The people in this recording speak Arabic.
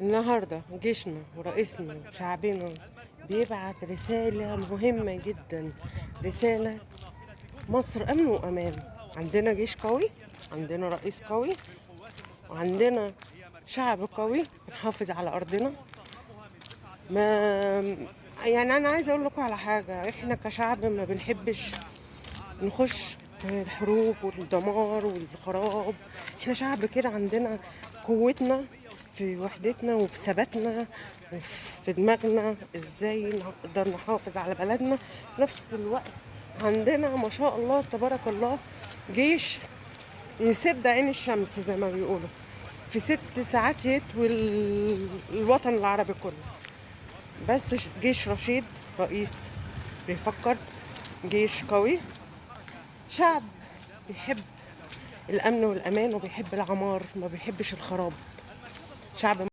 النهاردة جيشنا ورئيسنا وشعبنا بيبعت رسالة مهمة جدا. رسالة: مصر أمن وأمان. عندنا جيش قوي، عندنا رئيس قوي، وعندنا شعب قوي بنحافظ على أرضنا. ما يعني أنا عايزة أقول لكم على حاجة: إحنا كشعب ما بنحبش نخش في الحروب والدمار والخراب. احنا شعب كده عندنا قوتنا في وحدتنا وفي ثباتنا وفي دماغنا ازاي نقدر نحافظ على بلدنا. في نفس الوقت عندنا ما شاء الله تبارك الله جيش يسد عين الشمس زي ما بيقولوا، في 6 ساعات يطوي الوطن العربي كله. بس جيش رشيد، رئيس بيفكر، جيش قوي، شعب بيحب الأمن والأمان وبيحب العمار، ما بيحبش الخراب. شعب